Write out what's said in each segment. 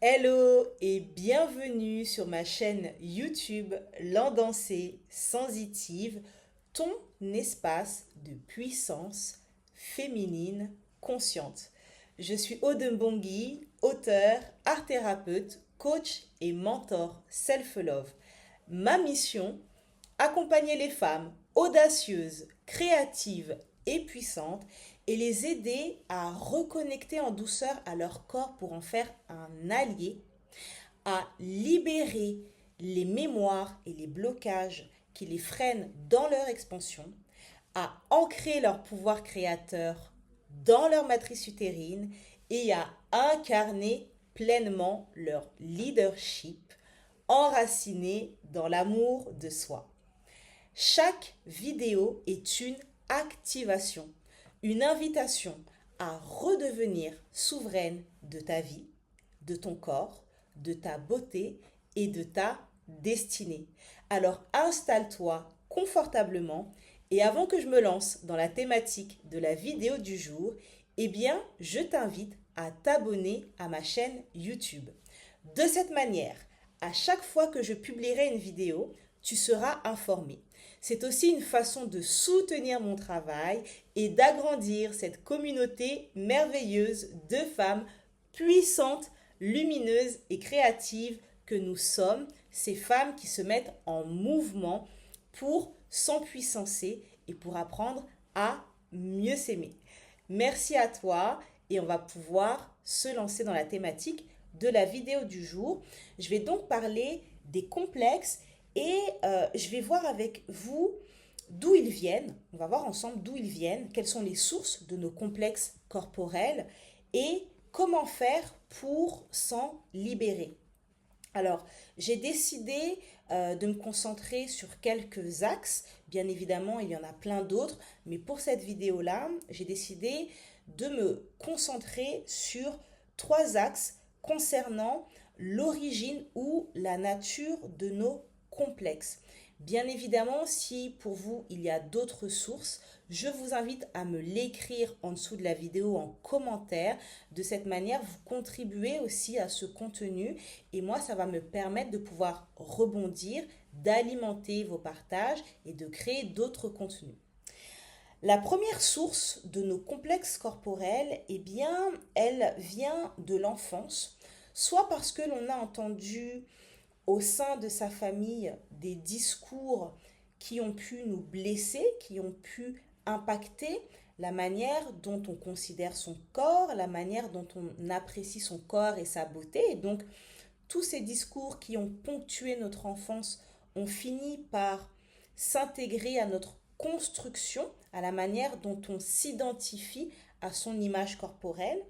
Hello et bienvenue sur ma chaîne YouTube L'Endancé Sensitive, ton espace de puissance féminine consciente. Je suis Aude Mbongi, auteure, art thérapeute, coach et mentor self-love. Ma mission, accompagner les femmes audacieuses, créatives et puissantes et les aider à reconnecter en douceur à leur corps pour en faire un allié, à libérer les mémoires et les blocages qui les freinent dans leur expansion, à ancrer leur pouvoir créateur dans leur matrice utérine et à incarner pleinement leur leadership enraciné dans l'amour de soi. Chaque vidéo est une activation, une invitation à redevenir souveraine de ta vie, de ton corps, de ta beauté et de ta destinée. Alors installe-toi confortablement et avant que je me lance dans la thématique de la vidéo du jour, je t'invite à t'abonner à ma chaîne YouTube. De cette manière, à chaque fois que je publierai une vidéo, tu seras informé. C'est aussi une façon de soutenir mon travail et d'agrandir cette communauté merveilleuse de femmes puissantes, lumineuses et créatives que nous sommes, ces femmes qui se mettent en mouvement pour s'empuissancer et pour apprendre à mieux s'aimer. Merci à toi et on va pouvoir se lancer dans la thématique de la vidéo du jour. Je vais donc parler des complexes et je vais voir avec vous d'où ils viennent. On va voir ensemble d'où ils viennent, quelles sont les sources de nos complexes corporels et comment faire pour s'en libérer. Alors, j'ai décidé de me concentrer sur quelques axes. Bien évidemment, il y en a plein d'autres, mais pour cette vidéo-là, j'ai décidé de me concentrer sur trois axes concernant l'origine ou la nature de nos complexes. Bien évidemment, si pour vous il y a d'autres sources, je vous invite à me l'écrire en dessous de la vidéo en commentaire. De cette manière, vous contribuez aussi à ce contenu et moi, ça va me permettre de pouvoir rebondir, d'alimenter vos partages et de créer d'autres contenus. La première source de nos complexes corporels, elle vient de l'enfance, soit parce que l'on a entendu au sein de sa famille des discours qui ont pu nous blesser, qui ont pu impacter la manière dont on considère son corps, la manière dont on apprécie son corps et sa beauté. Et donc, tous ces discours qui ont ponctué notre enfance ont fini par s'intégrer à notre construction, à la manière dont on s'identifie à son image corporelle,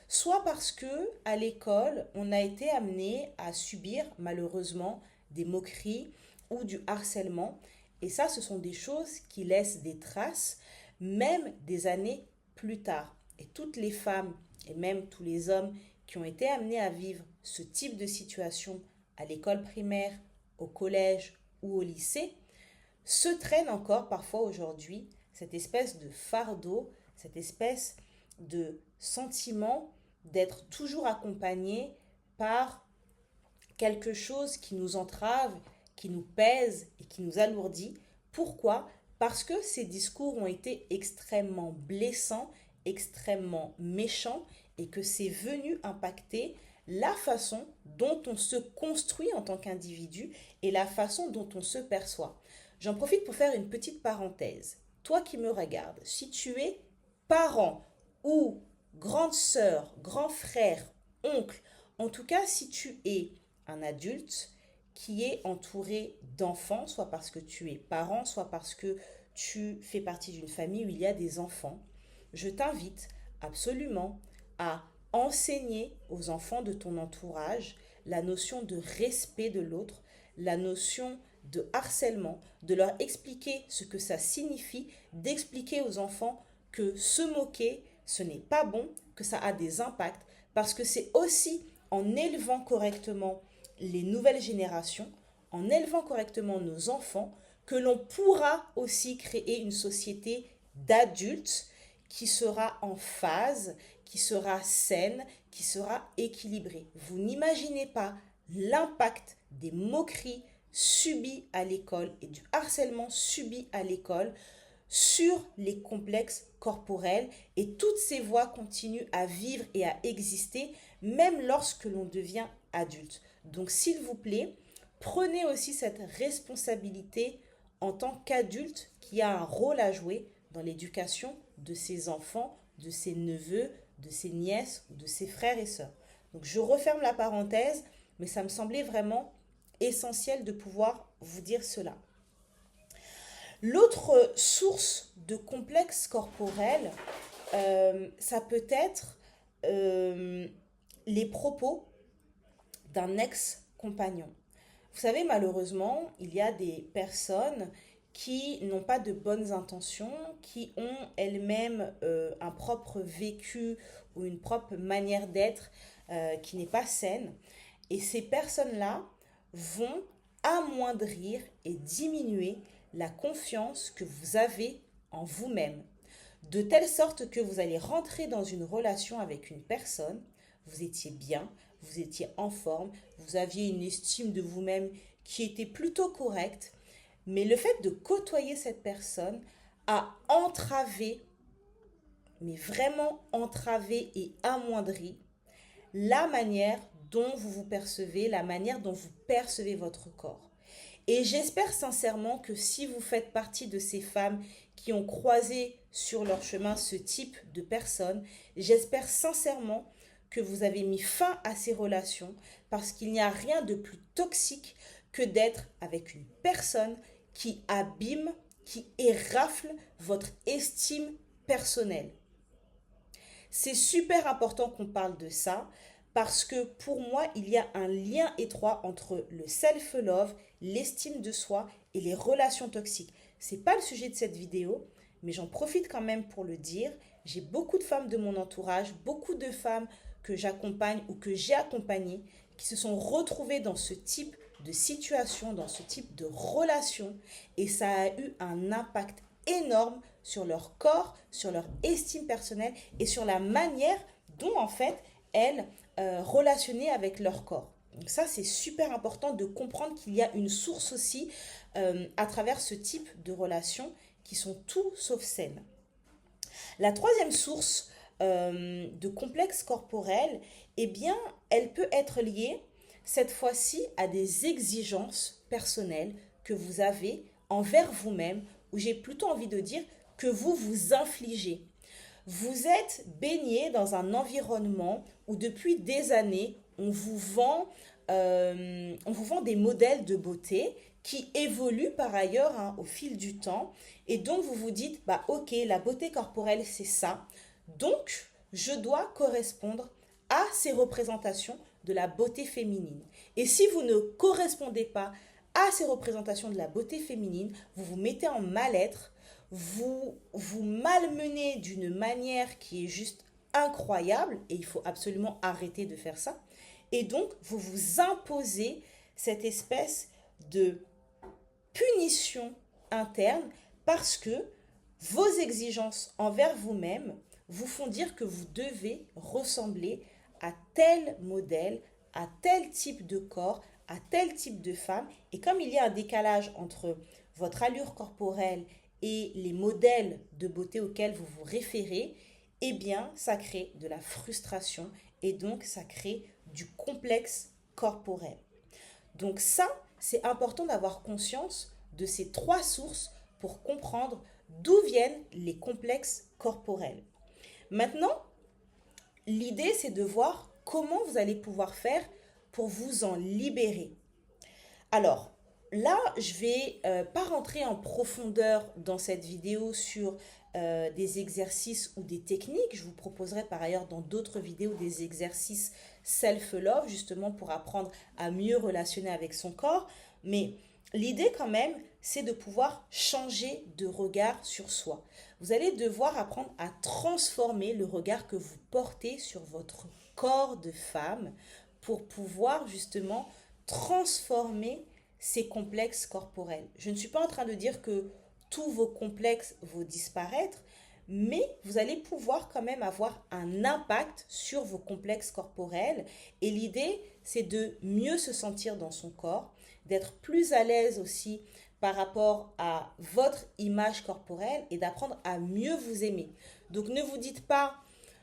soit parce que à l'école, on a été amené à subir malheureusement des moqueries ou du harcèlement. Et ça, ce sont des choses qui laissent des traces, même des années plus tard. Et toutes les femmes et même tous les hommes qui ont été amenés à vivre ce type de situation à l'école primaire, au collège ou au lycée, se traînent encore parfois aujourd'hui cette espèce de fardeau, cette espèce de sentiment d'être toujours accompagné par quelque chose qui nous entrave, qui nous pèse et qui nous alourdit. Pourquoi? Parce que ces discours ont été extrêmement blessants, extrêmement méchants et que c'est venu impacter la façon dont on se construit en tant qu'individu et la façon dont on se perçoit. J'en profite pour faire une petite parenthèse. Toi qui me regardes, si tu es parent ou grande sœur, grand frère, oncle, en tout cas si tu es un adulte qui est entouré d'enfants, soit parce que tu es parent, soit parce que tu fais partie d'une famille où il y a des enfants, je t'invite absolument à enseigner aux enfants de ton entourage la notion de respect de l'autre, la notion de harcèlement, de leur expliquer ce que ça signifie, d'expliquer aux enfants que se moquer, ce n'est pas bon, que ça a des impacts, parce que c'est aussi en élevant correctement les nouvelles générations, en élevant correctement nos enfants, que l'on pourra aussi créer une société d'adultes qui sera en phase, qui sera saine, qui sera équilibrée. Vous n'imaginez pas l'impact des moqueries subies à l'école et du harcèlement subi à l'école sur les complexes corporels, et toutes ces voix continuent à vivre et à exister même lorsque l'on devient adulte. Donc s'il vous plaît, prenez aussi cette responsabilité en tant qu'adulte qui a un rôle à jouer dans l'éducation de ses enfants, de ses neveux, de ses nièces ou de ses frères et sœurs. Donc je referme la parenthèse, mais ça me semblait vraiment essentiel de pouvoir vous dire cela. L'autre source de complexe corporel, ça peut être les propos d'un ex-compagnon. Vous savez, malheureusement, il y a des personnes qui n'ont pas de bonnes intentions, qui ont elles-mêmes un propre vécu ou une propre manière d'être qui n'est pas saine. Et ces personnes-là vont amoindrir et diminuer la confiance que vous avez en vous-même, de telle sorte que vous allez rentrer dans une relation avec une personne, vous étiez bien, vous étiez en forme, vous aviez une estime de vous-même qui était plutôt correcte, mais le fait de côtoyer cette personne a entravé, mais vraiment entravé et amoindri la manière dont vous vous percevez, la manière dont vous percevez votre corps. Et j'espère sincèrement que si vous faites partie de ces femmes qui ont croisé sur leur chemin ce type de personnes, j'espère sincèrement que vous avez mis fin à ces relations, parce qu'il n'y a rien de plus toxique que d'être avec une personne qui abîme, qui érafle votre estime personnelle. C'est super important qu'on parle de ça, parce que pour moi, il y a un lien étroit entre le self-love, l'estime de soi et les relations toxiques. Ce n'est pas le sujet de cette vidéo, mais j'en profite quand même pour le dire. J'ai beaucoup de femmes de mon entourage, beaucoup de femmes que j'accompagne ou que j'ai accompagnées qui se sont retrouvées dans ce type de situation, dans ce type de relation, et ça a eu un impact énorme sur leur corps, sur leur estime personnelle et sur la manière dont en fait elles relationnaient avec leur corps. Donc ça, c'est super important de comprendre qu'il y a une source aussi à travers ce type de relations qui sont tout sauf saines. La troisième source de complexe corporel, eh bien, elle peut être liée cette fois-ci à des exigences personnelles que vous avez envers vous-même, ou j'ai plutôt envie de dire que vous vous infligez. Vous êtes baigné dans un environnement où depuis des années, on vous vend des modèles de beauté qui évoluent par ailleurs au fil du temps. Et donc, vous vous dites, bah ok, la beauté corporelle, c'est ça. Donc, je dois correspondre à ces représentations de la beauté féminine. Et si vous ne correspondez pas à ces représentations de la beauté féminine, vous vous mettez en mal-être, vous vous malmenez d'une manière qui est juste incroyable, et il faut absolument arrêter de faire ça. Et donc, vous vous imposez cette espèce de punition interne parce que vos exigences envers vous-même vous font dire que vous devez ressembler à tel modèle, à tel type de corps, à tel type de femme. Et comme il y a un décalage entre votre allure corporelle et les modèles de beauté auxquels vous vous référez, eh bien, ça crée de la frustration et donc ça crée du complexe corporel. Donc ça, c'est important d'avoir conscience de ces trois sources pour comprendre d'où viennent les complexes corporels. Maintenant, l'idée, c'est de voir comment vous allez pouvoir faire pour vous en libérer. Alors, là, je ne vais pas rentrer en profondeur dans cette vidéo sur des exercices ou des techniques. Je vous proposerai par ailleurs dans d'autres vidéos des exercices self-love, justement pour apprendre à mieux relationner avec son corps. Mais l'idée quand même, c'est de pouvoir changer de regard sur soi. Vous allez devoir apprendre à transformer le regard que vous portez sur votre corps de femme pour pouvoir justement transformer ces complexes corporels. Je ne suis pas en train de dire que tous vos complexes vont disparaître, mais vous allez pouvoir quand même avoir un impact sur vos complexes corporels. Et l'idée, c'est de mieux se sentir dans son corps, d'être plus à l'aise aussi par rapport à votre image corporelle et d'apprendre à mieux vous aimer. Donc ne vous dites pas,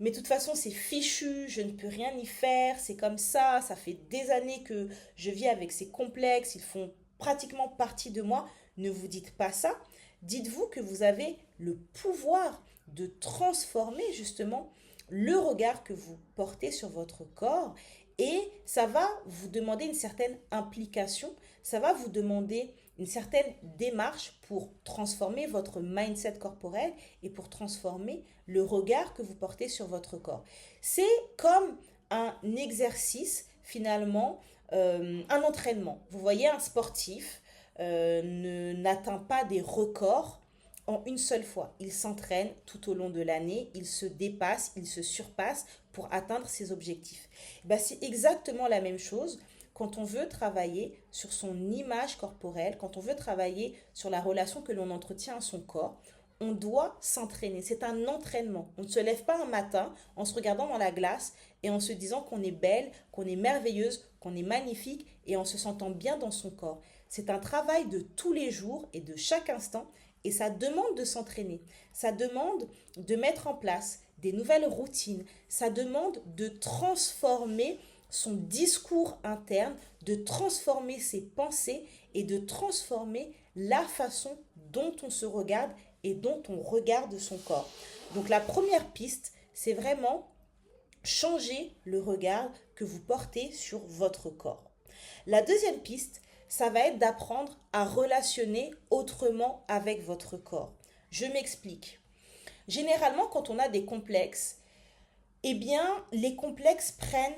mais de toute façon c'est fichu, je ne peux rien y faire, c'est comme ça fait des années que je vis avec ces complexes, ils font pratiquement partie de moi. Ne vous dites pas ça. Dites-vous que vous avez le pouvoir de transformer justement le regard que vous portez sur votre corps et ça va vous demander une certaine implication, ça va vous demander une certaine démarche pour transformer votre mindset corporel et pour transformer le regard que vous portez sur votre corps. C'est comme un exercice finalement, un entraînement. Vous voyez, un sportif n'atteint pas des records en une seule fois. Il s'entraîne tout au long de l'année, il se dépasse, il se surpasse pour atteindre ses objectifs. Ben, c'est exactement la même chose quand on veut travailler sur son image corporelle, quand on veut travailler sur la relation que l'on entretient à son corps. On doit s'entraîner. C'est un entraînement. On ne se lève pas un matin en se regardant dans la glace et en se disant qu'on est belle, qu'on est merveilleuse, qu'on est magnifique et en se sentant bien dans son corps. C'est un travail de tous les jours et de chaque instant et ça demande de s'entraîner. Ça demande de mettre en place des nouvelles routines. Ça demande de transformer son discours interne, de transformer ses pensées et de transformer la façon dont on se regarde et dont on regarde son corps. Donc la première piste, c'est vraiment changer le regard que vous portez sur votre corps. La deuxième piste, ça va être d'apprendre à relationner autrement avec votre corps. Je m'explique. Généralement, quand on a des complexes, eh bien, les complexes prennent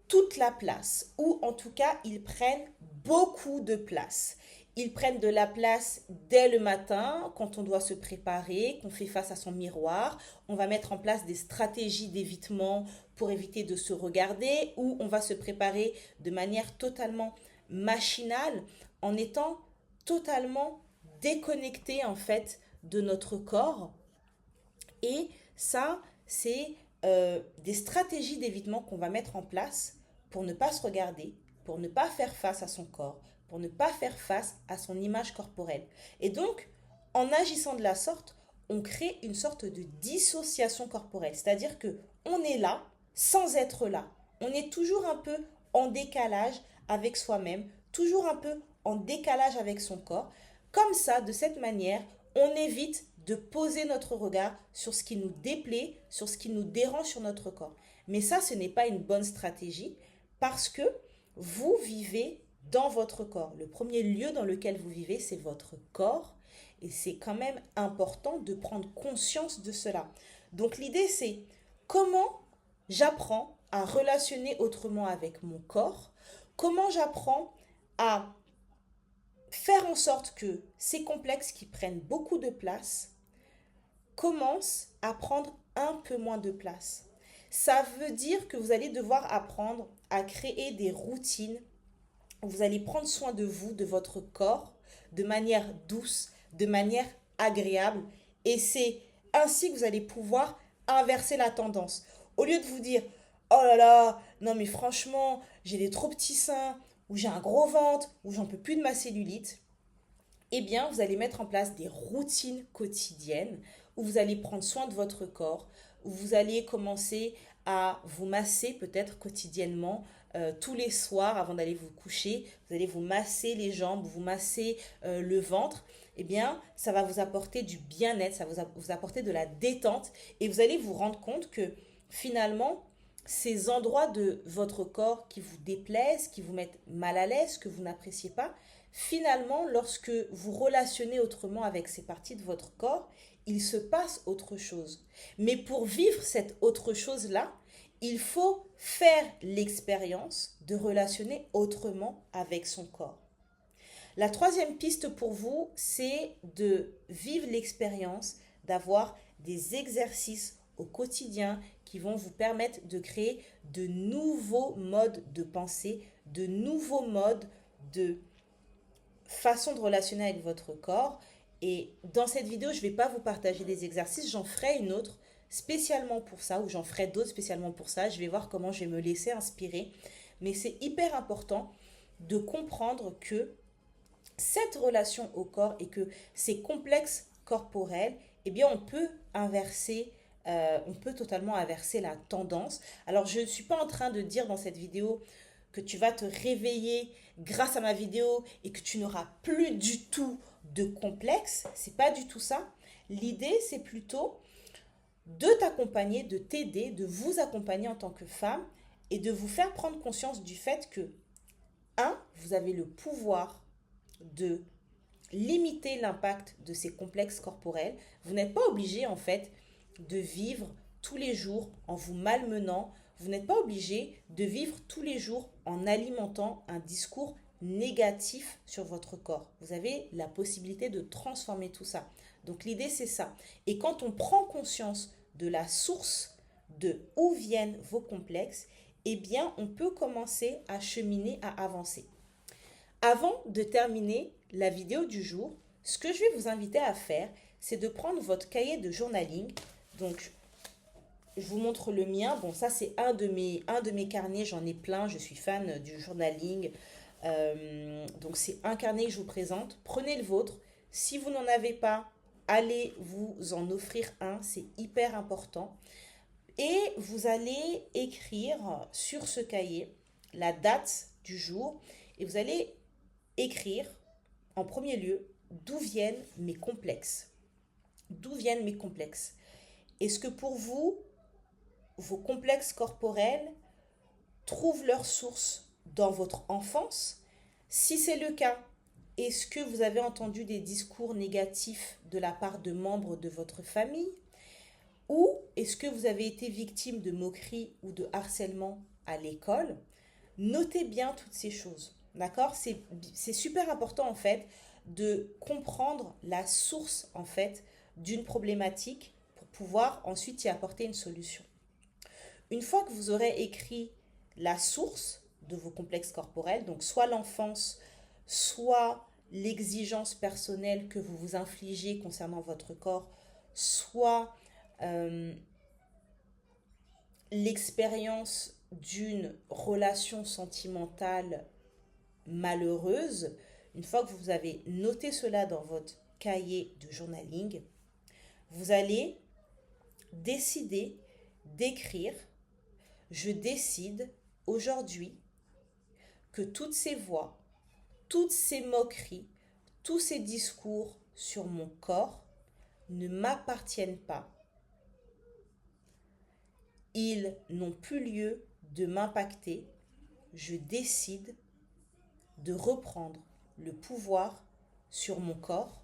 toute la place, ou en tout cas, ils prennent beaucoup de place. Ils prennent de la place dès le matin, quand on doit se préparer, qu'on fait face à son miroir. On va mettre en place des stratégies d'évitement pour éviter de se regarder, ou on va se préparer de manière totalement machinale, en étant totalement déconnecté en fait de notre corps. Et ça, c'est des stratégies d'évitement qu'on va mettre en place pour ne pas se regarder, pour ne pas faire face à son corps, pour ne pas faire face à son image corporelle. Et donc, en agissant de la sorte, on crée une sorte de dissociation corporelle. C'est-à-dire que on est là sans être là. On est toujours un peu en décalage avec soi-même, toujours un peu en décalage avec son corps. Comme ça, de cette manière, on évite de poser notre regard sur ce qui nous déplaît, sur ce qui nous dérange sur notre corps. Mais ça, ce n'est pas une bonne stratégie parce que vous vivez dans votre corps. Le premier lieu dans lequel vous vivez, c'est votre corps. Et c'est quand même important de prendre conscience de cela. Donc l'idée, c'est comment j'apprends à relationner autrement avec mon corps, comment j'apprends à faire en sorte que ces complexes qui prennent beaucoup de place commencent à prendre un peu moins de place. Ça veut dire que vous allez devoir apprendre à créer des routines où vous allez prendre soin de vous, de votre corps, de manière douce, de manière agréable. Et c'est ainsi que vous allez pouvoir inverser la tendance. Au lieu de vous dire, oh là là, non mais franchement, j'ai des trop petits seins, ou j'ai un gros ventre, ou j'en peux plus de ma cellulite, eh bien, vous allez mettre en place des routines quotidiennes où vous allez prendre soin de votre corps, où vous allez commencer à vous masser peut-être quotidiennement tous les soirs avant d'aller vous coucher. Vous allez vous masser les jambes, vous masser le ventre. Eh bien, ça va vous apporter du bien-être, ça va vous apporter de la détente et vous allez vous rendre compte que finalement, ces endroits de votre corps qui vous déplaisent, qui vous mettent mal à l'aise, que vous n'appréciez pas, finalement, lorsque vous relationnez autrement avec ces parties de votre corps, il se passe autre chose. Mais pour vivre cette autre chose-là, il faut faire l'expérience de relationner autrement avec son corps. La troisième piste pour vous, c'est de vivre l'expérience d'avoir des exercices au quotidien qui vont vous permettre de créer de nouveaux modes de pensée, de nouveaux modes de façon de relationner avec votre corps Et dans cette vidéo, je ne vais pas vous partager des exercices, j'en ferai une autre spécialement pour ça, ou j'en ferai d'autres spécialement pour ça. Je vais voir comment je vais me laisser inspirer. Mais c'est hyper important de comprendre que cette relation au corps et que ces complexes corporels, eh bien, on peut totalement inverser la tendance. Alors, je ne suis pas en train de dire dans cette vidéo que tu vas te réveiller grâce à ma vidéo et que tu n'auras plus du tout de complexe. C'est pas du tout ça. L'idée, c'est plutôt de t'accompagner, de t'aider, de vous accompagner en tant que femme et de vous faire prendre conscience du fait que, un, vous avez le pouvoir de limiter l'impact de ces complexes corporels. Vous n'êtes pas obligé en fait de vivre tous les jours en vous malmenant. Vous n'êtes pas obligé de vivre tous les jours en alimentant un discours négatif sur votre corps. Vous avez la possibilité de transformer tout ça. Donc l'idée c'est ça. Et quand on prend conscience de la source de où viennent vos complexes, eh bien on peut commencer à cheminer, à avancer. Avant de terminer la vidéo du jour, ce que je vais vous inviter à faire, c'est de prendre votre cahier de journaling. Donc, je vous montre le mien. Bon, ça, c'est un de mes carnets. J'en ai plein. Je suis fan du journaling. Donc, c'est un carnet que je vous présente. Prenez le vôtre. Si vous n'en avez pas, allez vous en offrir un. C'est hyper important. Et vous allez écrire sur ce cahier la date du jour. Et vous allez écrire en premier lieu d'où viennent mes complexes. D'où viennent mes complexes? Est-ce que pour vous, vos complexes corporels trouvent leur source dans votre enfance? Si c'est le cas, est-ce que vous avez entendu des discours négatifs de la part de membres de votre famille? Ou est-ce que vous avez été victime de moqueries ou de harcèlement à l'école? Notez bien toutes ces choses. D'accord? C'est super important en fait de comprendre la source en fait d'une problématique pour pouvoir ensuite y apporter une solution. Une fois que vous aurez écrit la source de vos complexes corporels, donc soit l'enfance, soit l'exigence personnelle que vous vous infligez concernant votre corps, soit l'expérience d'une relation sentimentale malheureuse, une fois que vous avez noté cela dans votre cahier de journaling, vous allez décider d'écrire: je décide aujourd'hui que toutes ces voix, toutes ces moqueries, tous ces discours sur mon corps ne m'appartiennent pas. Ils n'ont plus lieu de m'impacter. Je décide de reprendre le pouvoir sur mon corps,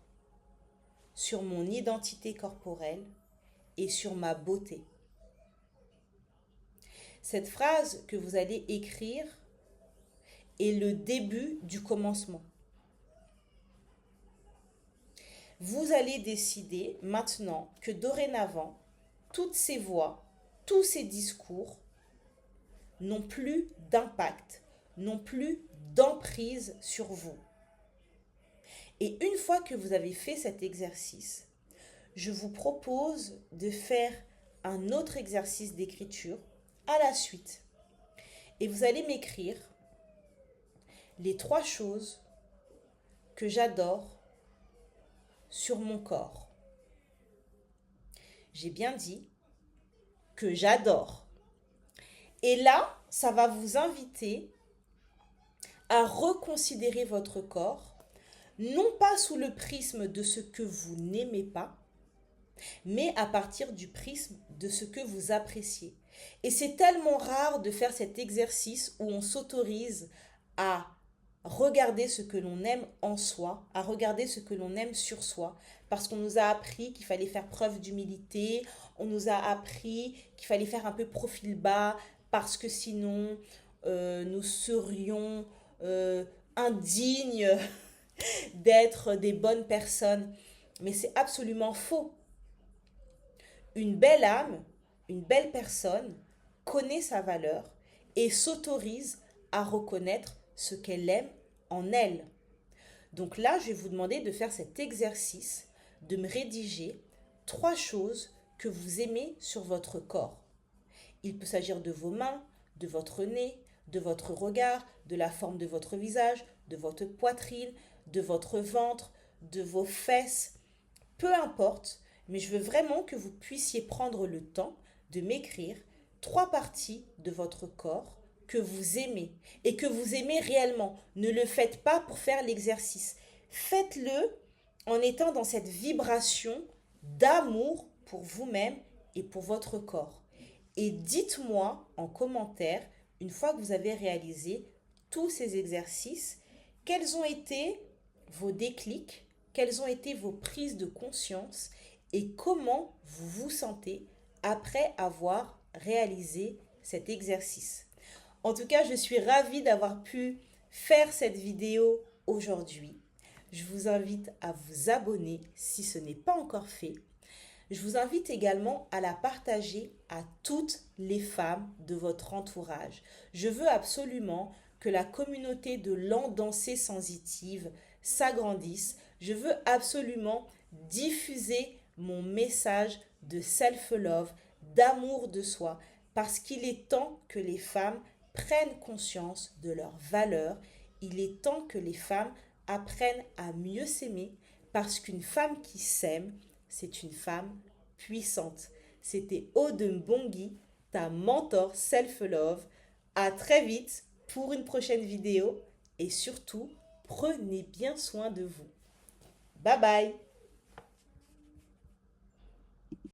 sur mon identité corporelle et sur ma beauté. Cette phrase que vous allez écrire est le début du commencement. Vous allez décider maintenant que dorénavant, toutes ces voix, tous ces discours n'ont plus d'impact, n'ont plus d'emprise sur vous. Et une fois que vous avez fait cet exercice, je vous propose de faire un autre exercice d'écriture à la suite. Et vous allez m'écrire les 3 choses que j'adore sur mon corps. J'ai bien dit que j'adore. Et là, ça va vous inviter à reconsidérer votre corps, non pas sous le prisme de ce que vous n'aimez pas, mais à partir du prisme de ce que vous appréciez. Et c'est tellement rare de faire cet exercice où on s'autorise à regarder ce que l'on aime en soi, à regarder ce que l'on aime sur soi, parce qu'on nous a appris qu'il fallait faire preuve d'humilité, on nous a appris qu'il fallait faire un peu profil bas, parce que sinon nous serions indignes d'être des bonnes personnes. Mais c'est absolument faux. Une belle âme, une belle personne connaît sa valeur et s'autorise à reconnaître ce qu'elle aime en elle. Donc là, je vais vous demander de faire cet exercice, de me rédiger 3 choses que vous aimez sur votre corps. Il peut s'agir de vos mains, de votre nez, de votre regard, de la forme de votre visage, de votre poitrine, de votre ventre, de vos fesses. Peu importe, mais je veux vraiment que vous puissiez prendre le temps de m'écrire 3 parties de votre corps que vous aimez et que vous aimez réellement. Ne le faites pas pour faire l'exercice. Faites-le en étant dans cette vibration d'amour pour vous-même et pour votre corps. Et dites-moi en commentaire, une fois que vous avez réalisé tous ces exercices, quels ont été vos déclics, quelles ont été vos prises de conscience et comment vous vous sentez après avoir réalisé cet exercice. En tout cas, je suis ravie d'avoir pu faire cette vidéo aujourd'hui. Je vous invite à vous abonner si ce n'est pas encore fait. Je vous invite également à la partager à toutes les femmes de votre entourage. Je veux absolument que la communauté de l'Endancé Sensitive s'agrandisse. Je veux absolument diffuser mon message de self-love, d'amour de soi, parce qu'il est temps que les femmes prennent conscience de leurs valeurs. Il est temps que les femmes apprennent à mieux s'aimer, parce qu'une femme qui s'aime, c'est une femme puissante. C'était Aude Mbongi, ta mentor self-love. À très vite pour une prochaine vidéo et surtout, prenez bien soin de vous. Bye bye!